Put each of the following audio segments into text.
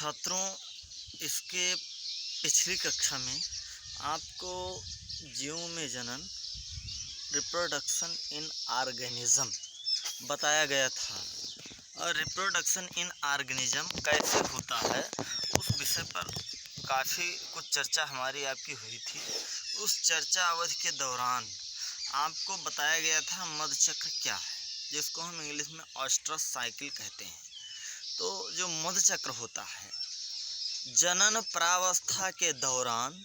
छात्रों, इसके पिछली कक्षा में आपको जीव में जनन रिप्रोडक्शन इन ऑर्गेनिज्म बताया गया था और रिप्रोडक्शन इन ऑर्गेनिज्म कैसे होता है उस विषय पर काफ़ी कुछ चर्चा हमारी आपकी हुई थी। उस चर्चा अवधि के दौरान आपको बताया गया था मधुचक्र क्या है, जिसको हम इंग्लिश में ऑस्ट्रस साइकिल कहते हैं। तो जो मधुचक्र होता है, जनन परावस्था के दौरान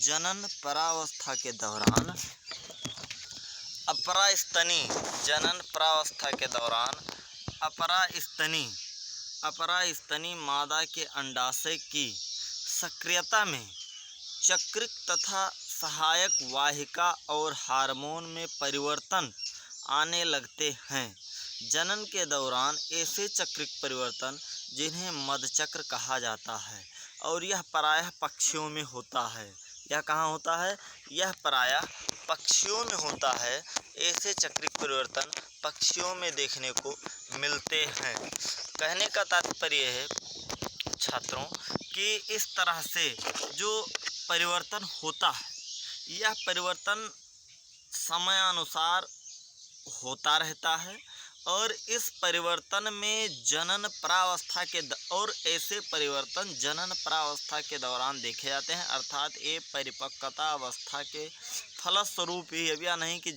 जनन परावस्था के दौरान अपरास्तनी मादा के अंडाशय की सक्रियता में चक्रिक तथा सहायक वाहिका और हार्मोन में परिवर्तन आने लगते हैं। जनन के दौरान ऐसे चक्रिक परिवर्तन जिन्हें मधुचक्र कहा जाता है और यह प्रायः पक्षियों में होता है। यह कहाँ होता है? यह प्रायः पक्षियों में होता है। ऐसे चक्रिक परिवर्तन पक्षियों में देखने को मिलते हैं। कहने का तात्पर्य है छात्रों कि इस तरह से जो परिवर्तन होता है, यह परिवर्तन समयानुसार होता रहता है और इस परिवर्तन में जनन परावस्था के और ऐसे परिवर्तन जनन परावस्था के दौरान देखे जाते हैं, अर्थात ये परिपक्वता अवस्था के फलस्वरूप ही। अब यह नहीं कि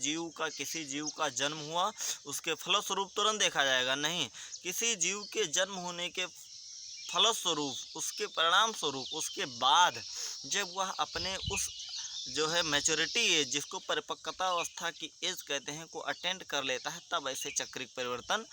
किसी जीव का जन्म हुआ उसके फलस्वरूप तुरंत देखा जाएगा, नहीं। किसी जीव के जन्म होने के फलस्वरूप, उसके परिणाम स्वरूप, उसके बाद जब वह अपने उस जो है मैच्योरिटी एज, जिसको परिपक्वता अवस्था की एज कहते हैं, को अटेंड कर लेता है, तब ऐसे चक्रिक परिवर्तन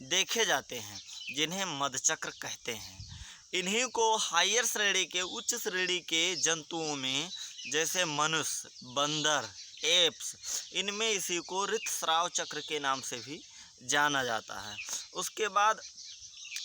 देखे जाते हैं जिन्हें मधुचक्र कहते हैं। इन्हीं को हायर श्रेणी के, उच्च श्रेणी के जंतुओं में जैसे मनुष्य, बंदर, एप्स, इनमें इसी को ऋतुस्राव चक्र के नाम से भी जाना जाता है। उसके बाद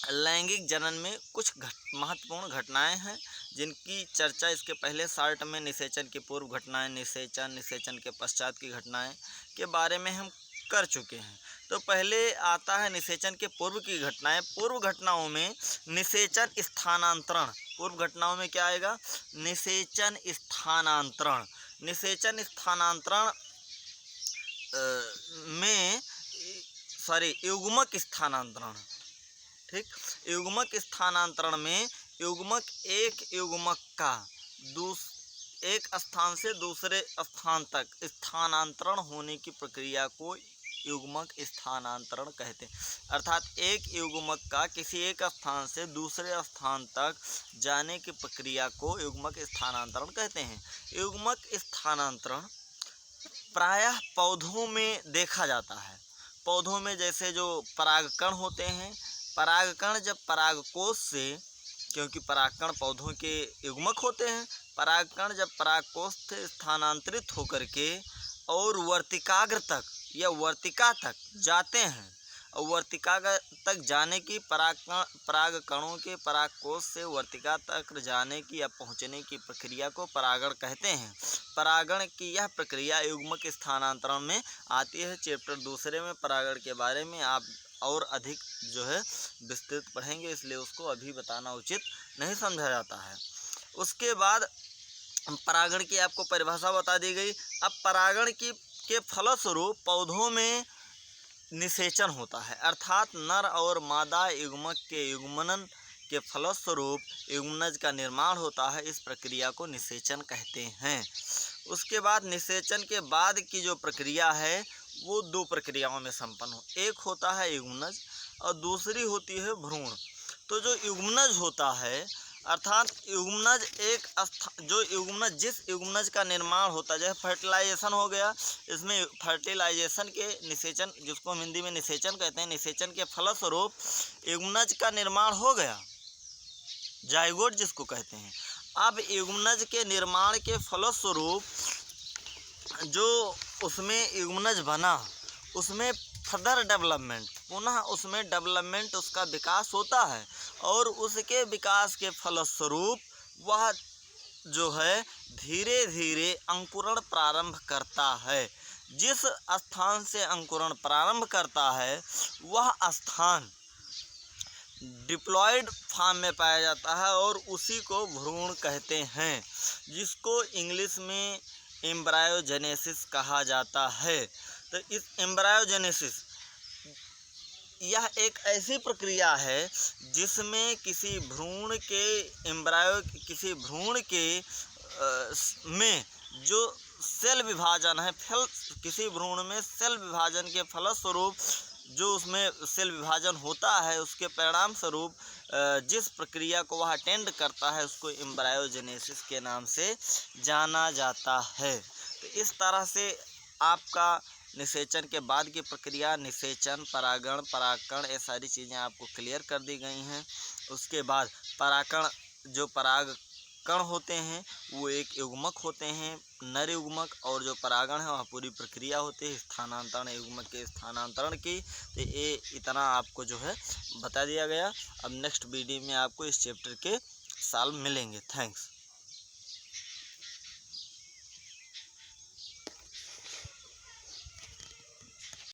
लैंगिक जनन में कुछ महत्वपूर्ण घटनाएं हैं जिनकी चर्चा इसके पहले शार्ट में निषेचन की पूर्व घटनाएं, निषेचन के पश्चात की घटनाएं के बारे में हम कर चुके हैं। तो पहले आता है निषेचन के पूर्व की घटनाएं। पूर्व घटनाओं में निषेचन स्थानांतरण। पूर्व घटनाओं में क्या आएगा? निषेचन स्थानांतरण। निषेचन स्थानांतरण में युग्मक स्थानांतरण, ठीक। युग्मक स्थानांतरण में युग्मक एक युग्मक का एक स्थान से दूसरे स्थान तक स्थानांतरण होने की प्रक्रिया को युग्मक स्थानांतरण कहते हैं। अर्थात एक युग्मक का किसी एक स्थान से दूसरे स्थान तक जाने की प्रक्रिया को युग्मक स्थानांतरण कहते हैं। युग्मक स्थानांतरण प्रायः पौधों में देखा जाता है। पौधों में जैसे जो परागकण होते हैं, परागकण जब परागकोश से, क्योंकि परागकण पौधों के युग्मक होते हैं, परागकण जब परागकोश से स्थानांतरित होकर के और वर्तिकाग्र तक या वर्तिका तक जाते हैं, और वर्तिका तक जाने की परागकणों के परागकोश से वर्तिका तक जाने की या पहुंचने की प्रक्रिया को परागण कहते हैं। परागण की यह प्रक्रिया युग्मक स्थानांतरण में आती है। चैप्टर दूसरे में परागण के बारे में आप और अधिक जो है विस्तृत पढ़ेंगे, इसलिए उसको अभी बताना उचित नहीं समझा जाता है। उसके बाद परागण की आपको परिभाषा बता दी गई। अब परागण के फलस्वरूप पौधों में निषेचन होता है, अर्थात नर और मादा युग्मक के युग्मनन के फलस्वरूप युग्मनज का निर्माण होता है। इस प्रक्रिया को निषेचन कहते हैं। उसके बाद निषेचन के बाद की जो प्रक्रिया है वो दो प्रक्रियाओं में संपन्न हो। एक होता है युग्मनज और दूसरी होती है भ्रूण। तो जो युग्मनज होता है, अर्थात युग्मनज जिस युग्मनज का निर्माण होता है, जैसे फर्टिलाइजेशन हो गया, इसमें फर्टिलाइजेशन के निषेचन, जिसको हम हिंदी में निषेचन कहते हैं, निषेचन के फलस्वरूप युग्मनज का निर्माण हो गया, जाइगोट जिसको कहते हैं। अब युग्मनज के निर्माण के फलस्वरूप जो उसमें युग्मनज बना, उसमें फर्दर डेवलपमेंट, पुनः उसमें डेवलपमेंट, उसका विकास होता है और उसके विकास के फलस्वरूप वह जो है धीरे धीरे अंकुरण प्रारंभ करता है। जिस स्थान से अंकुरण प्रारंभ करता है वह स्थान डिप्लॉयड फॉर्म में पाया जाता है और उसी को भ्रूण कहते हैं, जिसको इंग्लिश में एम्ब्रायोजेनेसिस कहा जाता है। तो इस एम्ब्रायोजेनेसिस यह एक ऐसी प्रक्रिया है जिसमें किसी भ्रूण के में जो सेल विभाजन है, किसी भ्रूण में सेल विभाजन के फलस्वरूप जो उसमें सेल विभाजन होता है, उसके परिणाम स्वरूप जिस प्रक्रिया को वह अटेंड करता है उसको एम्ब्रायोजेनेसिस के नाम से जाना जाता है। तो इस तरह से आपका निषेचन के बाद की प्रक्रिया, निषेचन, परागण, परागकण, ये सारी चीज़ें आपको क्लियर कर दी गई हैं। उसके बाद जो परागकण होते हैं वो एक युग्मक होते हैं, नर युग्मक, और जो परागण है वह पूरी प्रक्रिया होती है स्थानांतरण, युग्मक के स्थानांतरण की। तो ये इतना आपको जो है बता दिया गया। अब नेक्स्ट वीडियो में आपको इस चैप्टर के साल मिलेंगे। थैंक्स।